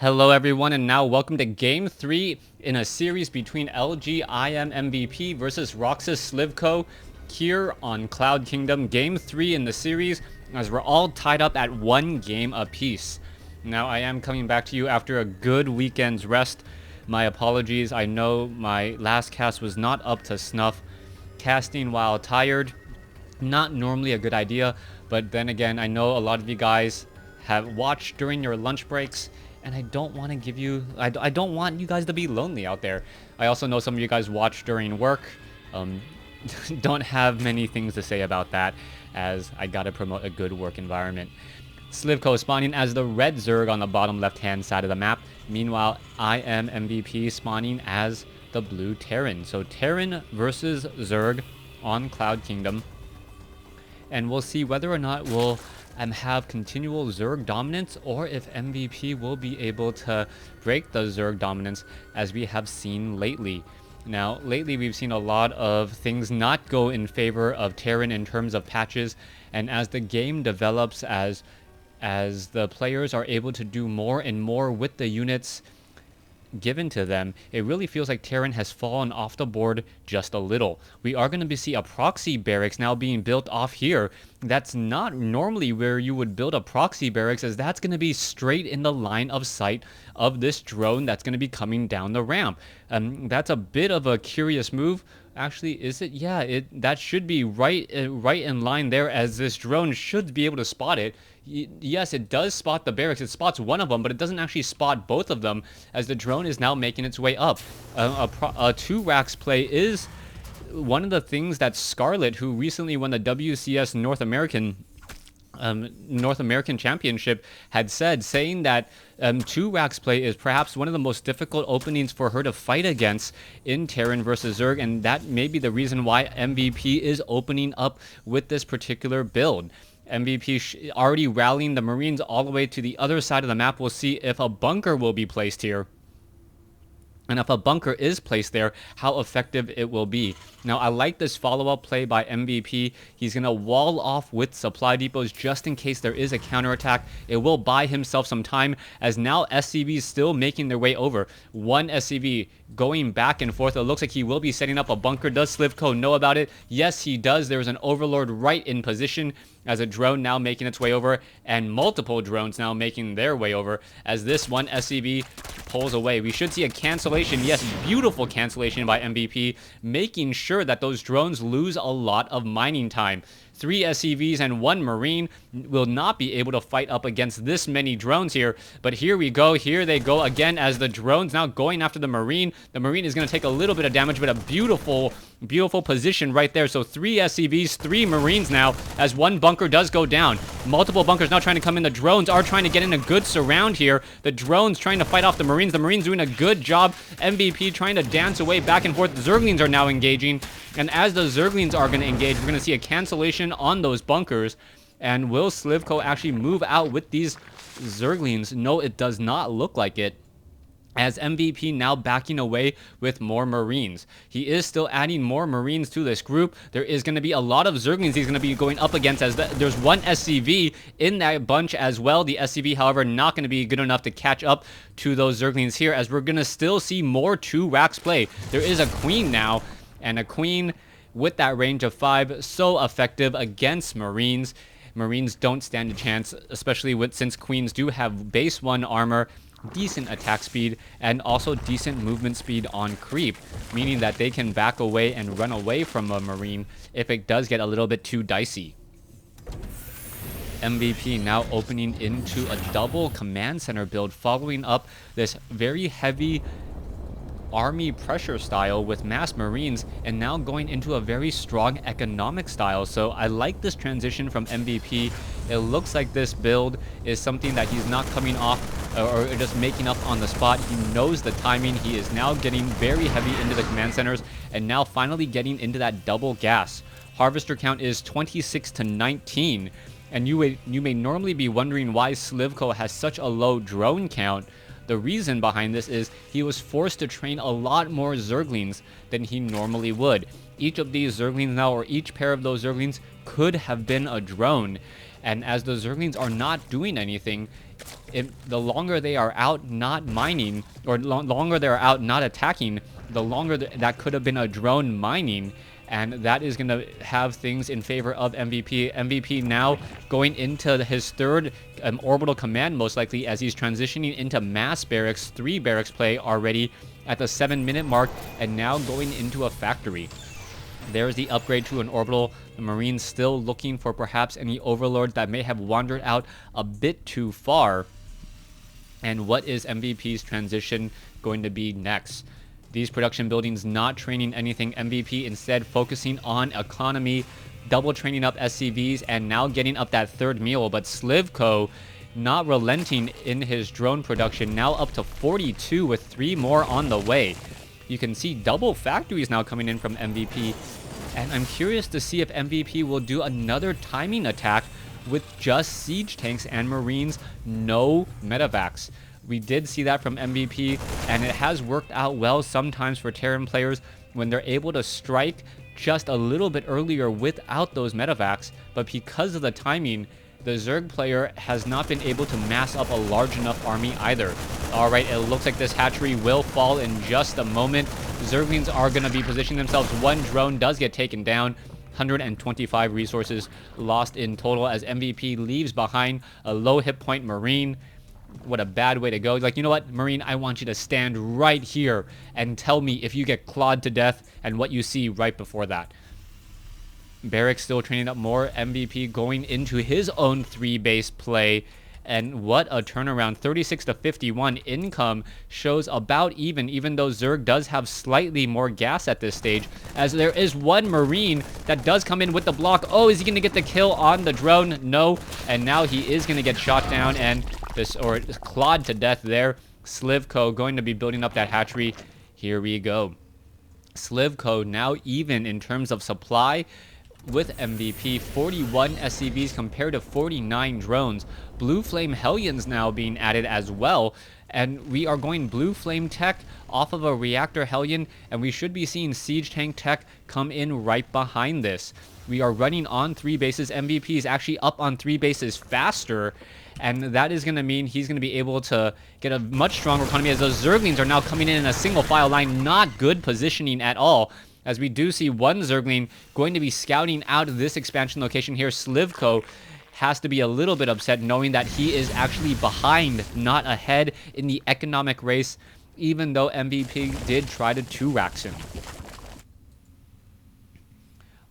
Hello everyone, and now welcome to Game 3 in a series between LG IM MVP versus Roxkis Slivko here on Cloud Kingdom. Game 3 in the series, as we're all tied up at 1 game apiece. Now I am coming back to you after a good weekend's rest. My apologies, I know my last cast was not up to snuff. Casting while tired, not normally a good idea, but then again, I know a lot of you guys have watched during your lunch breaks, and I don't want to give you, I don't want you guys to be lonely out there. I also know some of you guys watch during work. Don't have many things to say about that, as I gotta promote a good work environment. Slivko spawning as the red Zerg on the bottom left-hand side of the map. Meanwhile, I am MVP spawning as the blue Terran. So Terran versus Zerg on Cloud Kingdom. And we'll see whether or not we'll have continual Zerg dominance, or if MVP will be able to break the Zerg dominance as we have seen lately. Now, lately we've seen a lot of things not go in favor of Terran in terms of patches, and as the game develops, as the players are able to do more and more with the units given to them, it really feels like Terran has fallen off the board just a little. We are going to see a proxy barracks now being built off here. That's not normally where you would build a proxy barracks, as that's going to be straight in the line of sight of this drone that's going to be coming down the ramp. That's a bit of a curious move. Actually, is it? Yeah, that should be right in line there, as this drone should be able to spot it. Yes, it does spot the barracks. It spots one of them, but it doesn't actually spot both of them, as the drone is now making its way up. A 2 racks play is one of the things that Scarlet, who recently won the WCS North American Championship, had said, saying that 2 racks play is perhaps one of the most difficult openings for her to fight against in Terran versus Zerg, and that may be the reason why MVP is opening up with this particular build. MVP already rallying the Marines all the way to the other side of the map. We'll see if a bunker will be placed here. And if a bunker is placed there, how effective it will be. Now, I like this follow-up play by MVP. He's going to wall off with supply depots just in case there is a counterattack. It will buy himself some time, as now SCVs still making their way over. One SCV going back and forth. It looks like he will be setting up a bunker. Does Slivko know about it? Yes, he does. There's an Overlord right in position, as a drone now making its way over, and multiple drones now making their way over, as this one SCV pulls away. We should see a cancellation. Yes, beautiful cancellation by MVP, making sure that those drones lose a lot of mining time. 3 SCVs and 1 Marine will not be able to fight up against this many drones here. But here we go. Here they go again, as the drones now going after the Marine. The Marine is going to take a little bit of damage, but a beautiful position right there. So 3 SCVs, 3 Marines now, as 1 bunker does go down. Multiple bunkers now trying to come in. The drones are trying to get in a good surround here. The drones trying to fight off the Marines. The Marines doing a good job. MVP trying to dance away back and forth. The Zerglings are now engaging. And as the Zerglings are going to engage, we're going to see a cancellation on those bunkers. And will Slivko actually move out with these Zerglings? No, it does not look like it, as MVP now backing away with more Marines. He is still adding more Marines to this group. There is going to be a lot of Zerglings he's going to be going up against, as there's 1 SCV in that bunch as well. The SCV, however, not going to be good enough to catch up to those Zerglings here, as we're going to still see more 2 racks play. There is a Queen now, and a Queen with that range of 5, so effective against Marines. Marines don't stand a chance, especially since Queens do have base 1 armor, decent attack speed, and also decent movement speed on creep, meaning that they can back away and run away from a Marine if it does get a little bit too dicey. MVP now opening into a double command center build, following up this very heavy army pressure style with mass Marines, and now going into a very strong economic style. So I like this transition from MVP. It looks like this build is something that he's not coming off or just making up on the spot. He knows the timing. He is now getting very heavy into the command centers, and now finally getting into that double gas. Harvester count is 26 to 19, and you may normally be wondering why Slivko has such a low drone count. The reason behind this is he was forced to train a lot more Zerglings than he normally would. Each of these Zerglings now, or each pair of those Zerglings, could have been a drone. And as the Zerglings are not doing anything, the longer they are out not mining, or longer they're out not attacking, the longer that could have been a drone mining. And that is going to have things in favor of MVP. MVP now going into his third orbital command, most likely, as he's transitioning into mass barracks, 3 barracks play already at the 7-minute mark, and now going into a factory. There's the upgrade to an orbital. The Marines still looking for perhaps any overlords that may have wandered out a bit too far. And what is MVP's transition going to be next? These production buildings not training anything. MVP instead focusing on economy, double training up SCVs, and now getting up that third meal. But Slivko not relenting in his drone production, now up to 42 with 3 more on the way. You can see double factories now coming in from MVP. And I'm curious to see if MVP will do another timing attack with just siege tanks and Marines, no medevacs. We did see that from MVP, and it has worked out well sometimes for Terran players when they're able to strike just a little bit earlier without those medevacs. But because of the timing, the Zerg player has not been able to mass up a large enough army either. Alright, it looks like this hatchery will fall in just a moment. Zerglings are going to be positioning themselves. One drone does get taken down. 125 resources lost in total as MVP leaves behind a low hit point Marine. What a bad way to go. Like, you know what, Marine, I want you to stand right here and tell me if you get clawed to death and what you see right before that. Barracks still training up more. MVP going into his own 3-base play. And what a turnaround. 36 to 51 income shows about even though Zerg does have slightly more gas at this stage, as there is one Marine that does come in with the block. Oh, is he going to get the kill on the drone? No. And now he is going to get shot down and clawed to death there. Slivko going to be building up that hatchery. Here we go. Slivko now even in terms of supply with MVP. 41 SCVs compared to 49 drones. Blue Flame Hellions now being added as well. And we are going Blue Flame tech off of a Reactor Hellion, and we should be seeing Siege Tank tech come in right behind this. We are running on 3 bases. MVP is actually up on 3 bases faster, and that is going to mean he's going to be able to get a much stronger economy as those Zerglings are now coming in a single file line. Not good positioning at all, as we do see one Zergling going to be scouting out of this expansion location here. Slivko has to be a little bit upset knowing that he is actually behind, not ahead in the economic race, even though MVP did try to 2-rax him.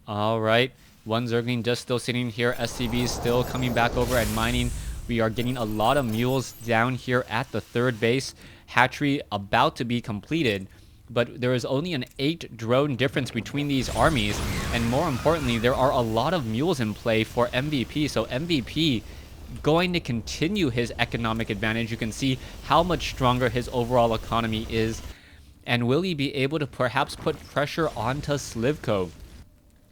Alright, one Zergling just still sitting here. SCVs still coming back over and mining. We are getting a lot of mules down here at the 3rd base. Hatchery about to be completed, but there is only an 8 drone difference between these armies, and more importantly, there are a lot of mules in play for MVP. So MVP going to continue his economic advantage. You can see how much stronger his overall economy is, and will he be able to perhaps put pressure onto Slivko?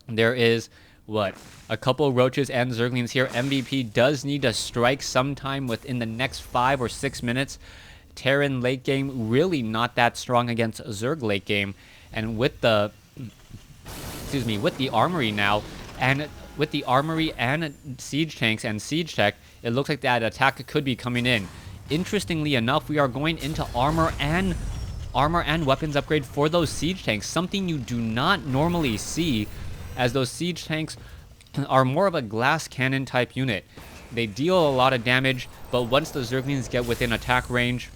There is a couple Roaches and Zerglings here. MVP does need to strike sometime within the next 5 or 6 minutes. Terran late game really not that strong against Zerg late game, and with the armory now, and with the armory and siege tanks and siege tech, it looks like that attack could be coming in. Interestingly enough, we are going into armor and weapons upgrade for those siege tanks, something you do not normally see, as those siege tanks are more of a glass cannon type unit. They deal a lot of damage, but once the Zerglings get within attack range,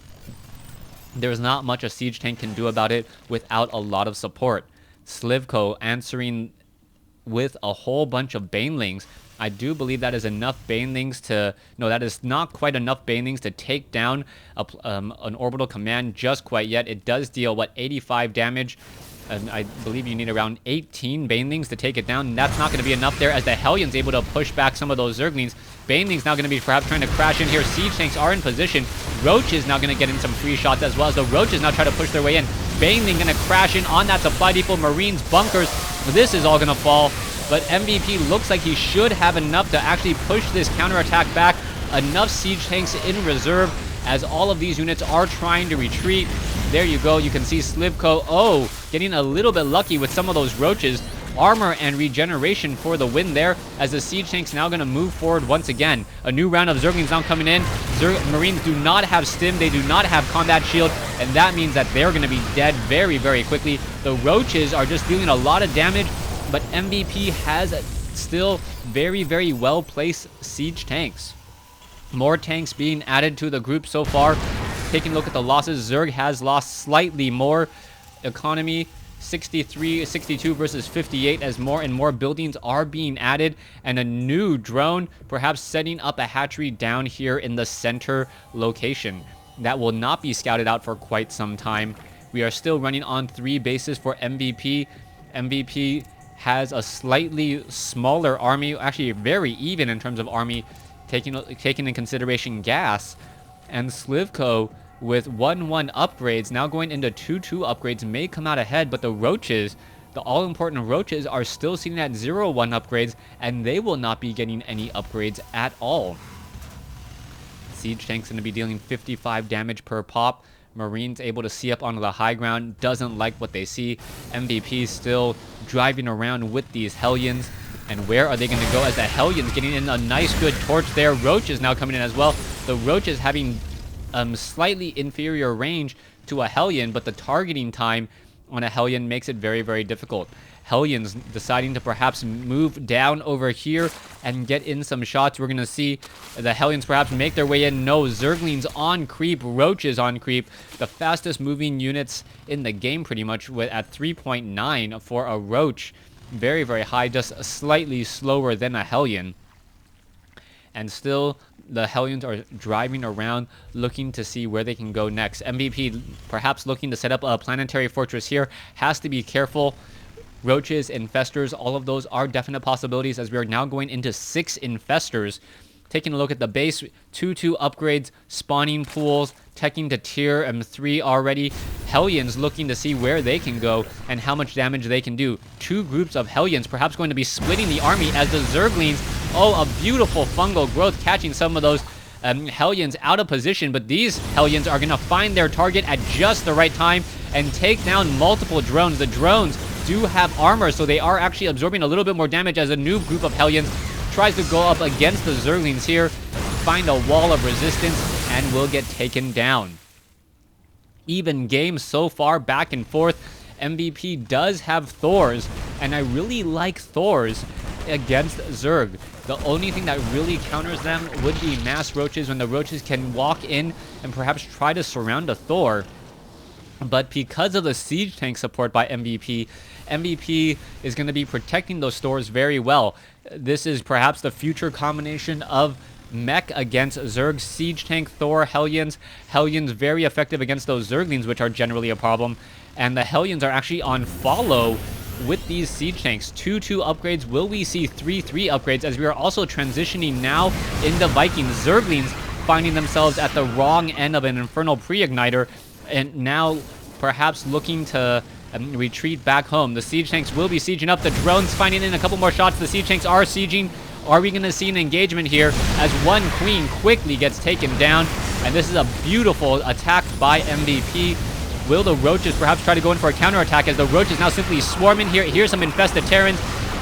there's not much a siege tank can do about it without a lot of support. Slivko answering with a whole bunch of Banelings. I do believe that is enough Banelings to... No, that is not quite enough Banelings to take down an orbital command just quite yet. It does deal, 85 damage. And I believe you need around 18 Banelings to take it down. And that's not going to be enough there, as the Hellion's able to push back some of those Zerglings. Baneling's now going to be perhaps trying to crash in here. Siege tanks are in position. Roach is now going to get in some free shots as well, as the Roaches now try to push their way in. Baneling going to crash in on that supply depot. Marines, bunkers. This is all going to fall. But MVP looks like he should have enough to actually push this counterattack back. Enough siege tanks in reserve, as all of these units are trying to retreat. There you go. You can see Slivko, getting a little bit lucky with some of those Roaches. armor and regeneration for the win there, as the siege tank's now going to move forward once again. A new round of Zerglings now coming in. Marines do not have stim, they do not have combat shield, and that means that they're going to be dead very, very quickly. The roaches are just dealing a lot of damage, but MVP has still very, very well placed siege tanks. More tanks being added to the group so far. Taking a look at the losses, Zerg has lost slightly more economy, 62 versus 58, as more and more buildings are being added, and a new drone perhaps setting up a hatchery down here in the center location. That will not be scouted out for quite some time. We are still running on 3 bases for MVP. MVP has a slightly smaller army, actually very even in terms of army, taking in consideration gas, and Slivko with 1-1 upgrades, now going into 2-2 upgrades, may come out ahead, but the roaches, the all-important roaches, are still sitting at 0-1 upgrades, and they will not be getting any upgrades at all. Siege tank's going to be dealing 55 damage per pop. Marines able to see up onto the high ground, doesn't like what they see. MVP still driving around with these Hellions. And where are they going to go, as the Hellions getting in a nice good torch there. Roaches now coming in as well. The roaches having slightly inferior range to a Hellion, but the targeting time on a Hellion makes it very, very difficult. Hellions deciding to perhaps move down over here and get in some shots. We're going to see the Hellions perhaps make their way in. No, Zerglings on creep, roaches on creep. The fastest moving units in the game pretty much, at 3.9 for a roach. Very, very high, just slightly slower than a Hellion. And still, the Hellions are driving around looking to see where they can go next. MVP perhaps looking to set up a planetary fortress here. Has to be careful. Roaches, infestors, all of those are definite possibilities, as we are now going into 6 infestors. Taking a look at the base, 2-2 upgrades, spawning pools, teching to tier 3 already. Hellions looking to see where they can go and how much damage they can do. 2 groups of Hellions perhaps going to be splitting the army, as the Zerglings, oh, a beautiful fungal growth, catching some of those Hellions out of position, but these Hellions are going to find their target at just the right time and take down multiple drones. The drones do have armor, so they are actually absorbing a little bit more damage, as a new group of Hellions tries to go up against the Zerglings here, find a wall of resistance, and will get taken down. Even game so far, back and forth. MVP does have Thors, and I really like Thors against Zerg. The only thing that really counters them would be mass roaches, when the roaches can walk in and perhaps try to surround a Thor. But because of the siege tank support by MVP, MVP is going to be protecting those stores very well. This is perhaps the future combination of mech against Zerg, siege tank, Thor, Hellions. Hellions very effective against those Zerglings, which are generally a problem. And the Hellions are actually on follow with these siege tanks. 2-2 upgrades. Will we see 3-3 upgrades, as we are also transitioning now into Vikings? Zerglings finding themselves at the wrong end of an Infernal Pre-Igniter, and now perhaps looking to retreat back home. The siege tanks will be sieging up. The drones finding in a couple more shots. The siege tanks are sieging. Are we going to see an engagement here, as one queen quickly gets taken down? And this is a beautiful attack by MVP. Will the roaches perhaps try to go in for a counterattack, as the roaches now simply swarm in here? Here's some infested Terrans.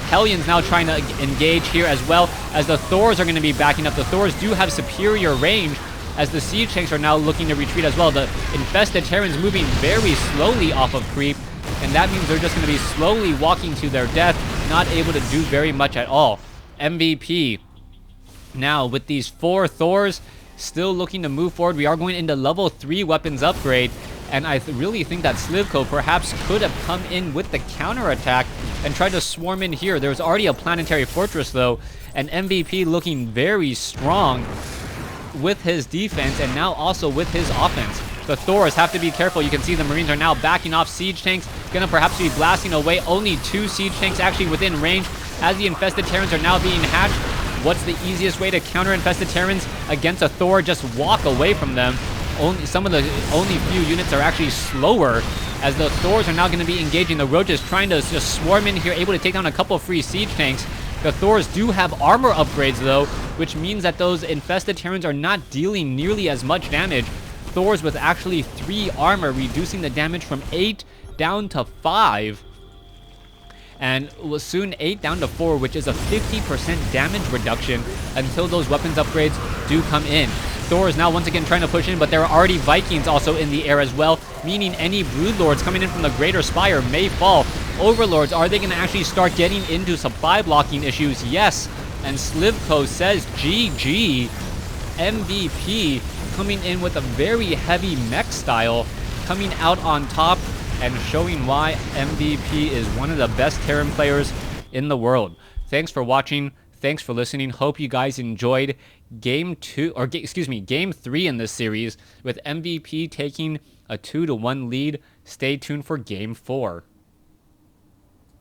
Hellions now trying to engage here, as well as the Thors are going to be backing up. The Thors do have superior range, as the siege tanks are now looking to retreat as well. The infested Terrans moving very slowly off of creep, and that means they're just going to be slowly walking to their death, not able to do very much at all. MVP now with these 4 Thors still looking to move forward. We are going into level 3 weapons upgrade, and I really think that Slivko perhaps could have come in with the counterattack and tried to swarm in here. There's already a planetary fortress though, and MVP looking very strong with his defense and now also with his offense. The Thors have to be careful. You can see the Marines are now backing off. Siege tanks gonna perhaps be blasting away. Only 2 siege tanks actually within range, as the infested Terrans are now being hatched. What's the easiest way to counter infested Terrans against a Thor? Just walk away from them. Some of the only few units are actually slower, as the Thors are now going to be engaging. The roaches trying to just swarm in here, able to take down a couple of free siege tanks. The Thors do have armor upgrades though, which means that those infested Terrans are not dealing nearly as much damage. Thors with actually 3 armor, reducing the damage from 8 down to 5. and will soon 8 down to 4, which is a 50% damage reduction until those weapons upgrades do come in. Thor is now once again trying to push in, but there are already Vikings also in the air as well, meaning any Broodlords coming in from the Greater Spire may fall. Overlords, are they going to actually start getting into supply blocking issues? Yes. And Slivko says GG. MVP coming in with a very heavy mech style, coming out on top and showing why MVP is one of the best Terran players in the world. Thanks for watching. Thanks for listening. Hope you guys enjoyed game 3 in this series with MVP taking a 2-1 lead. Stay tuned for game 4.